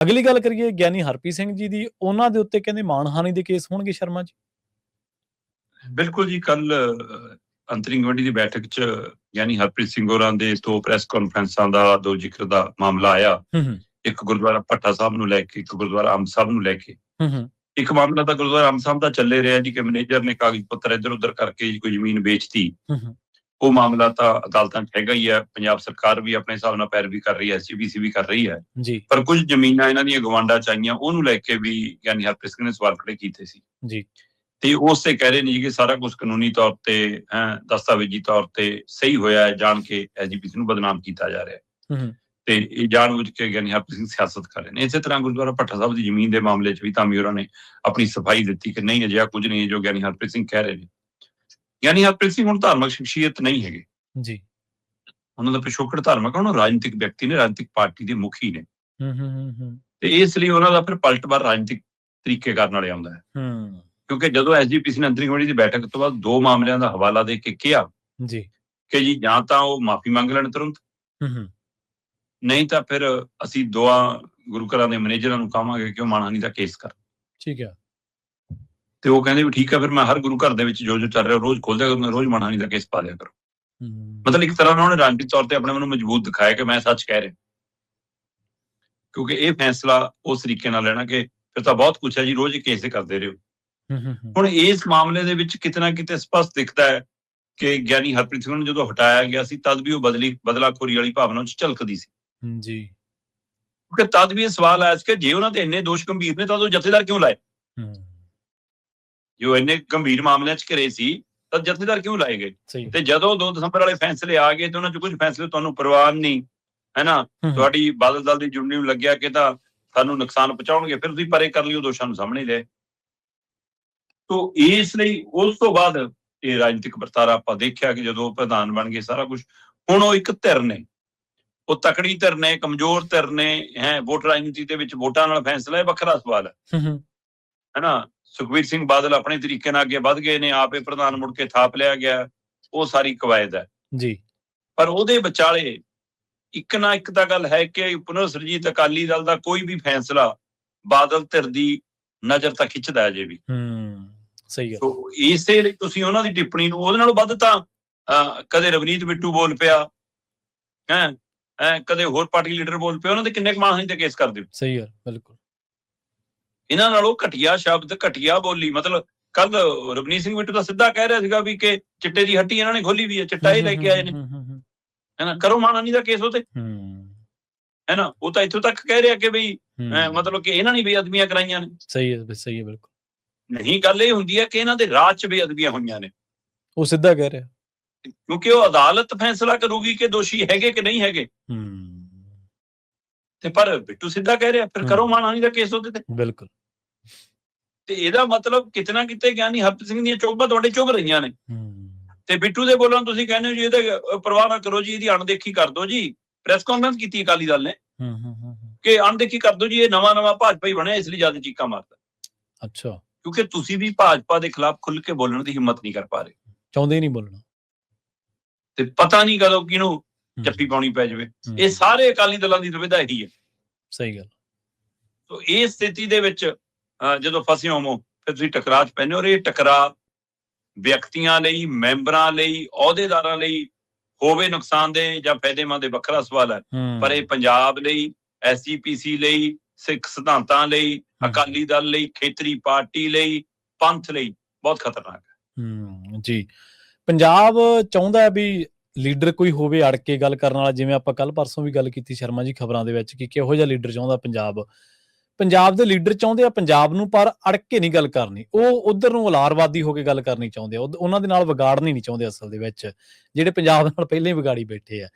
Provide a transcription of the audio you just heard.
ਅਗਲੀ ਗੱਲ ਕਰੀਏ ਗਿਆਨੀ ਹਰਪ੍ਰੀਤ ਸਿੰਘ ਜੀ ਦੀ, ਉਹਨਾਂ ਦੇ ਉੱਤੇ ਕਹਿੰਦੇ ਮਾਣਹਾਨੀ ਦੇ ਕੇਸ ਹੋਣਗੇ ਸ਼ਰਮਾ ਜੀ? ਬਿਲਕੁਲ ਜੀ, ਕੱਲ ਅੰਤਰਿੰਗ ਕਮੇਟੀ ਦੀ ਬੈਠਕ 'ਚ ਗਿਆਨੀ ਹਰਪ੍ਰੀਤ ਸਿੰਘ ਹੋਰਾਂ ਦੇ 2 ਪ੍ਰੈਸ ਕਾਨਫਰੰਸਾਂ ਦਾ, 2 ਜ਼ਿਕਰ ਦਾ ਮਾਮਲਾ ਆਇਆ। ਇੱਕ ਗੁਰਦੁਆਰਾ ਭੱਠਾ ਸਾਹਿਬ ਨੂੰ ਲੈ ਕੇ, ਇੱਕ ਗੁਰਦੁਆਰਾ ਅੰਬ ਸਾਹਿਬ ਨੂੰ ਲੈ ਕੇ। ਇੱਕ ਮਾਮਲਾ ਤਾਂ ਗੁਰਦੁਆਰਾ ਅੰਬ ਸਾਹਿਬ ਦਾ ਚੱਲੇ ਰਿਹਾ ਜੀ, ਕਿ ਮੈਨੇਜਰ ਨੇ ਕਾਗਜ਼ ਪੱਤਰ ਇੱਧਰ ਉੱਧਰ ਕਰਕੇ ਕੋਈ ਜ਼ਮੀਨ ਵੇਚਤੀ। ਉਹ ਮਾਮਲਾ ਤਾਂ ਅਦਾਲਤਾਂ 'ਚ ਹੈਗਾ ਹੀ ਹੈ। ਪੰਜਾਬ ਸਰਕਾਰ ਵੀ ਆਪਣੇ ਹਿਸਾਬ ਨਾਲ ਪੈਰਵੀ ਕਰ ਰਹੀ ਹੈ, SGPC ਵੀ ਕਰ ਰਹੀ ਹੈ। ਪਰ ਕੁਝ ਜ਼ਮੀਨਾਂ ਇਹਨਾਂ ਦੀਆਂ ਗਵਾਂਡਾ 'ਚ ਆਈਆਂ, ਉਹਨੂੰ ਲੈ ਕੇ ਵੀ ਗਿਆਨੀ ਹਰਪ੍ਰੀਤ ਸਿੰਘ ਨੇ ਸਵਾਲ ਖੜੇ ਕੀਤੇ ਸੀ ਜੀ। ਤੇ ਉਸ ਤੇ ਕਹਿ ਰਹੇ ਨੇ ਜੀ ਕਿ ਸਾਰਾ ਕੁਝ ਕਾਨੂੰਨੀ ਤੌਰ ਤੇ, ਦਸਤਾਵੇਜੀ ਤੌਰ ਤੇ ਸਹੀ ਹੋਇਆ ਹੈ, ਜਾਣ ਕੇ SGPC ਨੂੰ ਬਦਨਾਮ ਕੀਤਾ ਜਾ ਰਿਹਾ ਹੈ। ਤੇ ਇਹ ਜਾਣਬੁੱਝ ਕੇ ਗਿਆਨੀ ਹਰਪ੍ਰੀਤ ਸਿੰਘ ਸਿਆਸਤ ਕਰ ਰਹੇ ਨੇ। ਇਸੇ ਤਰ੍ਹਾਂ ਗੁਰਦੁਆਰਾ ਭੱਠਾ ਸਾਹਿਬ ਦੀ ਜ਼ਮੀਨ ਦੇ ਮਾਮਲੇ 'ਚ ਵੀ ਧਾਮੀ ਹੋਰਾਂ ਨੇ ਆਪਣੀ ਸਫਾਈ ਦਿੱਤੀ ਕਿ ਨਹੀਂ, ਅਜਿਹਾ ਕੁਝ ਨਹੀਂ ਜੋ ਗਿਆਨੀ ਹਰਪ੍ਰੀਤ ਸਿੰਘ ਕਹਿ ਰਹੇ ਨੇ। ਗਿਆਨੀ ਹਰਪ੍ਰੀਤ ਸਿੰਘ ਹੁਣ ਧਾਰਮਿਕ ਸ਼ਖਸੀਅਤ ਨਹੀਂ ਹੈਗੇ ਜੀ, ਉਹਨਾਂ ਦਾ ਪਿਛੋਕੜ ਧਾਰਮਿਕ, ਉਹਨਾਂ ਰਾਜਨੀਤਿਕ ਵਿਅਕਤੀ ਨੇ, ਰਾਜਨੀਤਿਕ ਪਾਰਟੀ ਦੇ ਮੁਖੀ ਨੇ। ਤੇ ਇਸ ਲਈ ਉਹਨਾਂ ਦਾ ਫਿਰ ਪਲਟਵਾਰ ਰਾਜਨੀਤਿਕ ਤਰੀਕੇ ਕਰਨ ਵਾਲੇ ਆਉਂਦਾ ਹੈ। ਕਿਉਂਕਿ ਜਦੋਂ SGPC ਨੇ ਅੰਤਰਿੰਗ ਕਮੇਟੀ ਦੀ ਬੈਠਕ ਤੋਂ ਬਾਅਦ 2 ਮਾਮਲਿਆਂ ਦਾ ਹਵਾਲਾ ਦੇ ਕੇ ਕਿਹਾ ਜੀ ਕਿ ਜੀ ਜਾਂ ਤਾਂ ਉਹ ਮਾਫੀ ਮੰਗ ਲੈਣ ਤੁਰੰਤ, ਨਹੀਂ ਤਾਂ ਫਿਰ ਅਸੀਂ 2 ਗੁਰੂ ਘਰਾਂ ਦੇ ਮੈਨੇਜਰਾਂ ਨੂੰ ਕਹਾਂਗੇ ਕਿ ਉਹ ਮਾਣਹਾਨੀ ਦਾ ਕੇਸ ਕਰ। ਠੀਕ ਹੈ। ਤੇ ਉਹ ਕਹਿੰਦੇ ਵੀ ਠੀਕ ਹੈ, ਫਿਰ ਮੈਂ ਹਰ ਗੁਰੂ ਘਰ ਦੇ ਵਿੱਚ ਜੋ ਚੱਲ ਰਿਹਾ ਰੋਜ਼ ਖੋਲ੍ਹ ਦਿਆ ਕਰੂੰਗਾ, ਰੋਜ਼ ਮਾਣਹਾਨੀ ਦਾ ਕੇਸ ਪਾ ਦਿਆ ਕਰੋ। ਮਤਲਬ ਇੱਕ ਤਰ੍ਹਾਂ ਉਹਨਾਂ ਨੇ ਰਾਜਨੀਤਿਕ ਤੌਰ ਤੇ ਆਪਣੇ ਨੂੰ ਮਜ਼ਬੂਤ ਦਿਖਾਇਆ ਕਿ ਮੈਂ ਸੱਚ ਕਹਿ ਰਿਹਾ। ਕਿਉਂਕਿ ਇਹ ਫੈਸਲਾ ਉਸ ਤਰੀਕੇ ਨਾਲ ਲੈਣਾ ਕਿ ਫਿਰ ਤਾਂ ਬਹੁਤ ਕੁਛ ਹੈ ਜੀ, ਰੋਜ਼ ਕੇਸ ਕਰਦੇ ਰਹੋ। ਹੁਣ ਇਸ ਮਾਮਲੇ ਦੇ ਵਿੱਚ ਕਿਤੇ ਨਾ ਕਿਤੇ ਸਪਸ਼ਟ ਦਿਖਦਾ ਹੈ ਕਿ ਗਿਆਨੀ ਹਰਪ੍ਰੀਤ ਸਿੰਘ ਨੂੰ ਜਦੋਂ ਹਟਾਇਆ ਗਿਆ ਸੀ, ਤਦ ਵੀ ਉਹ ਬਦਲਾਖੋਰੀ ਵਾਲੀ ਭਾਵਨਾ ਚ ਝਲਕਦੀ ਸੀ ਜੀ। ਕਿਉਂਕਿ ਤਦ ਵੀ ਇਹ ਸਵਾਲ ਆਇਆ ਸੀ ਕਿ ਜੇ ਉਹਨਾਂ ਤੇ ਇੰਨੇ ਦੋਸ਼ ਗੰਭੀਰ ਨੇ ਤਾਂ ਉਹ ਜਥੇਦਾਰ ਕਿਉਂ ਲਾਏ? ਜੋ ਇੰਨੇ ਗੰਭੀਰ ਮਾਮਲਿਆਂ ਚ ਘਿਰੇ ਸੀ ਤਾਂ ਜਥੇਦਾਰ ਕਿਉਂ ਲਾਏ ਗਏ? ਤੇ ਜਦੋਂ 2 ਦਸੰਬਰ ਵਾਲੇ ਫੈਸਲੇ ਆ ਗਏ ਤੇ ਉਹਨਾਂ ਚ ਕੁਝ ਫੈਸਲੇ ਤੁਹਾਨੂੰ ਪ੍ਰਵਾਨ ਨਹੀਂ ਹੈ ਨਾ, ਤੁਹਾਡੀ ਬਾਦਲ ਦਲ ਦੀ ਜੁੰਡੀ ਨੂੰ ਲੱਗਿਆ ਕਿ ਤਾਂ ਸਾਨੂੰ ਨੁਕਸਾਨ ਪਹੁੰਚਾਉਣਗੇ, ਫਿਰ ਤੁਸੀਂ ਪਰੇ ਕਰ ਲਿਓ, ਦੋਸ਼ਾਂ ਨੂੰ ਸਾਹਮਣੇ ਲਿਆਏ। ਤੋ ਇਸ ਲਈ ਉਸ ਤੋਂ ਬਾਅਦ ਇਹ ਰਾਜਨੀਤਿਕ ਵਰਤਾਰਾ ਆਪਾਂ ਦੇਖਿਆ ਕਿ ਜਦੋਂ ਪ੍ਰਧਾਨ ਬਣ ਗਏ ਸਾਰਾ ਕੁਝ, ਹੁਣ ਉਹ ਇੱਕ ਧਿਰ ਨੇ, ਉਹ ਤਕੜੀ ਧਿਰ ਨੇ, ਕਮਜ਼ੋਰ ਧਿਰ ਨੇ। ਵੋਟ ਰਾਜਨੀਤੀ ਦੇ ਵਿੱਚ ਵੋਟਾਂ ਨਾਲ ਫੈਸਲਾ ਇਹ ਵੱਖਰਾ ਸਵਾਲ ਹੈ ਨਾ। ਸੁਖਬੀਰ ਸਿੰਘ ਬਾਦਲ ਆਪਣੇ ਤਰੀਕੇ ਨਾਲ ਅੱਗੇ ਵੱਧ ਗਏ ਨੇ, ਆਪੇ ਪ੍ਰਧਾਨ ਮੁੜ ਕੇ ਥਾਪ ਲਿਆ ਗਿਆ, ਉਹ ਸਾਰੀ ਕਵਾਇਦ ਹੈ ਜੀ। ਪਰ ਉਹਦੇ ਵਿਚਾਲੇ ਇੱਕ ਨਾ ਇੱਕ ਤਾਂ ਗੱਲ ਹੈ ਕਿ ਪੁਨਰ ਸੁਰਜੀਤ ਅਕਾਲੀ ਦਲ ਦਾ ਕੋਈ ਵੀ ਫੈਸਲਾ ਬਾਦਲ ਧਿਰ ਦੀ ਨਜ਼ਰ ਤਾਂ ਖਿੱਚਦਾ ਅਜੇ ਵੀ। ਸਹੀ ਹੈ। ਇਸੇ ਲਈ ਤੁਸੀਂ ਉਹਨਾਂ ਦੀ ਟਿੱਪਣੀ ਨੂੰ ਉਹਦੇ ਨਾਲੋਂ ਵੱਧ ਤਾਂ ਕਦੇ ਰਵਨੀਤ ਬਿੱਟੂ ਬੋਲ ਪਿਆ, ਕਦੇ ਹੋਰ ਪਾਰਟੀ ਲੀਡਰ ਬੋਲ ਪਿਆ, ਉਹਨਾਂ ਦੇ ਕਿੰਨੇ ਮਾਣਹਾਨੀ ਤੇ ਕੇਸ ਕਰ ਦਿਓ। ਸਹੀ ਹੈ, ਬਿਲਕੁਲ। ਇਹਨਾਂ ਨਾਲੋਂ ਘਟੀਆ ਸ਼ਬਦ, ਘਟੀਆ ਬੋਲੀ, ਮਤਲਬ ਕੱਲ ਰਵਨੀਤ ਸਿੰਘ ਬਿੱਟੂ ਤਾਂ ਸਿੱਧਾ ਕਹਿ ਰਿਹਾ ਸੀਗਾ ਵੀ ਕਿ ਚਿੱਟੇ ਦੀ ਹੱਟੀ ਇਹਨਾਂ ਨੇ ਖੋਲੀ ਵੀ ਹੈ, ਚਿੱਟਾ ਇਹ ਲੈ ਕੇ ਆਏ ਨੇ, ਹੈਨਾ, ਕਰੋ ਮਾਣਹਾਨੀ ਦਾ ਕੇਸ ਉਹਤੇ, ਹੈਨਾ। ਉਹ ਤਾਂ ਇੱਥੋਂ ਤੱਕ ਕਹਿ ਰਿਹਾ ਕਿ ਬਈ ਮਤਲਬ ਕਿ ਇਹਨਾਂ ਨੇ ਬੇਅਦਬੀਆਂ ਕਰਾਈਆਂ ਨੇ। ਸਹੀ ਹੈ, ਸਹੀ ਹੈ, ਬਿਲਕੁਲ। ਨਹੀਂ, ਗੱਲ ਇਹ ਹੁੰਦੀ ਹੈ ਕਿ ਇਹਨਾਂ ਦੇ ਰਾਜ 'ਚ ਬੇਅਦਬੀਆਂ ਹੋਈਆਂ ਨੇ, ਉਹ ਸਿੱਧਾ ਕਹਿ ਰਿਹਾ, ਕਿਉਂਕਿ ਉਹ ਅਦਾਲਤ ਫੈਸਲਾ ਕਰੂਗੀ ਕਿ ਦੋਸ਼ੀ ਹੈਗੇ ਕਿ ਨਹੀਂ ਹੈਗੇ। ਤੇ ਪਰ ਬਿੱਟੂ ਸਿੱਧਾ ਕਹਿ ਰਿਹਾ ਫਿਰ ਕਰੋ ਮਾਣਹਾਨੀ ਦਾ ਕੇਸ ਉਹਦੇ ਤੇ। ਬਿਲਕੁਲ। ਤੇ ਇਹਦਾ ਮਤਲਬ ਕਿਤੇ ਨਾ ਕਿਤੇ ਗਿਆਨੀ ਹਰਪ੍ਰੀਤ ਸਿੰਘ ਦੀਆਂ ਚੋਭਾਂ ਤੁਹਾਡੇ ਚੁਭ ਰਹੀਆਂ ਨੇ, ਤੇ ਬਿੱਟੂ ਦੇ ਬੋਲਣ ਤੁਸੀਂ ਕਹਿੰਦੇ ਹੋ ਜੀ ਇਹਦੇ ਪਰਵਾਹ ਨਾ ਕਰੋ ਜੀ, ਇਹਦੀ ਅਣਦੇਖੀ ਕਰ ਦਿਓ ਜੀ। ਪ੍ਰੈਸ ਕਾਨਫਰੰਸ ਕੀਤੀ ਅਕਾਲੀ ਦਲ ਨੇ ਕਿ ਅਣਦੇਖੀ ਕਰ ਦਿਓ ਜੀ, ਇਹ ਨਵਾਂ ਭਾਜਪਾ ਹੀ ਬਣਿਆ, ਇਸ ਲਈ ਜ਼ਿਆਦਾ ਚੀਕਾਂ ਮਾਰਦਾ। ਅੱਛਾ। ਕਿਉਂਕਿ ਤੁਸੀਂ ਵੀ ਭਾਜਪਾ ਦੇ ਖਿਲਾਫ ਖੁੱਲ ਕੇ ਬੋਲਣ ਦੀ ਹਿੰਮਤ ਨਹੀਂ ਕਰ ਪਾ ਰਹੇ, ਚਾਹੁੰਦੇ ਨਹੀਂ ਬੋਲਣਾ, ਤੇ ਪਤਾ ਨਹੀਂ ਕਦੋਂ ਕਿਹਨੂੰ ਜੱਫੀ ਪਾਉਣੀ ਪੈ ਜਾਵੇ। ਇਹ ਸਾਰੇ ਅਕਾਲੀ ਦਲਾਂ ਦੀ ਦੁਵਿਧਾ ਇਹੀ ਹੈ। ਸਹੀ ਗੱਲ। ਤੋ ਇਸ ਸਥਿਤੀ ਦੇ ਵਿੱਚ ਜਦੋਂ ਫਸੇ ਹੋਵੋ ਫਿਰ ਤੁਸੀਂ ਟਕਰਾਅ 'ਚ ਪੈਂਦੇ ਹੋ। ਇਹ ਟਕਰਾਅ ਵਿਅਕਤੀਆਂ ਲਈ, ਮੈਂਬਰਾਂ ਲਈ, ਅਹੁਦੇਦਾਰਾਂ ਲਈ ਹੋਵੇ ਨੁਕਸਾਨਦੇਹ ਜਾਂ ਫਾਇਦੇਮੰਦ, ਵੱਖਰਾ ਸਵਾਲ ਹੈ। ਪਰ ਇਹ ਪੰਜਾਬ ਲਈ, SGPC ਲਈ, ਸਿੱਖ ਸਿਧਾਂਤਾਂ ਲਈ, ਅਕਾਲੀ ਦਲ ਲਈ, ਖੇਤਰੀ ਪਾਰਟੀ ਲਈ, ਪੰਥ ਲਈ ਬਹੁਤ ਖਤਰਨਾਕ ਹੈ ਜੀ। ਪੰਜਾਬ ਚਾਹੁੰਦਾ ਵੀ ਲੀਡਰ ਕੋਈ ਹੋਵੇ ਅੜ ਕੇ ਗੱਲ ਕਰਨ ਵਾਲਾ, ਜਿਵੇਂ ਆਪਾਂ ਕੱਲ ਪਰਸੋਂ ਵੀ ਗੱਲ ਕੀਤੀ ਸ਼ਰਮਾ ਜੀ ਖਬਰਾਂ ਦੇ ਵਿੱਚ, ਕਿ ਕਿਹੋ ਜਿਹਾ ਲੀਡਰ ਚਾਹੁੰਦਾ ਪੰਜਾਬ। ਪੰਜਾਬ ਦੇ ਲੀਡਰ ਚਾਹੁੰਦੇ ਆ ਪੰਜਾਬ ਨੂੰ, ਪਰ ਅੜ ਕੇ ਨਹੀਂ ਗੱਲ ਕਰਨੀ। ਉਹ ਉਧਰ ਨੂੰ ਉਲਾਰਵਾਦੀ ਹੋ ਕੇ ਗੱਲ ਕਰਨੀ ਚਾਹੁੰਦੇ ਆ, ਉਹਨਾਂ ਦੇ ਨਾਲ ਵਿਗਾੜਨੀ ਨਹੀਂ ਚਾਹੁੰਦੇ ਅਸਲ ਦੇ ਵਿੱਚ, ਜਿਹੜੇ ਪੰਜਾਬ ਨਾਲ ਪਹਿਲਾਂ ਹੀ ਵਿਗਾੜੀ ਬੈਠੇ ਆ।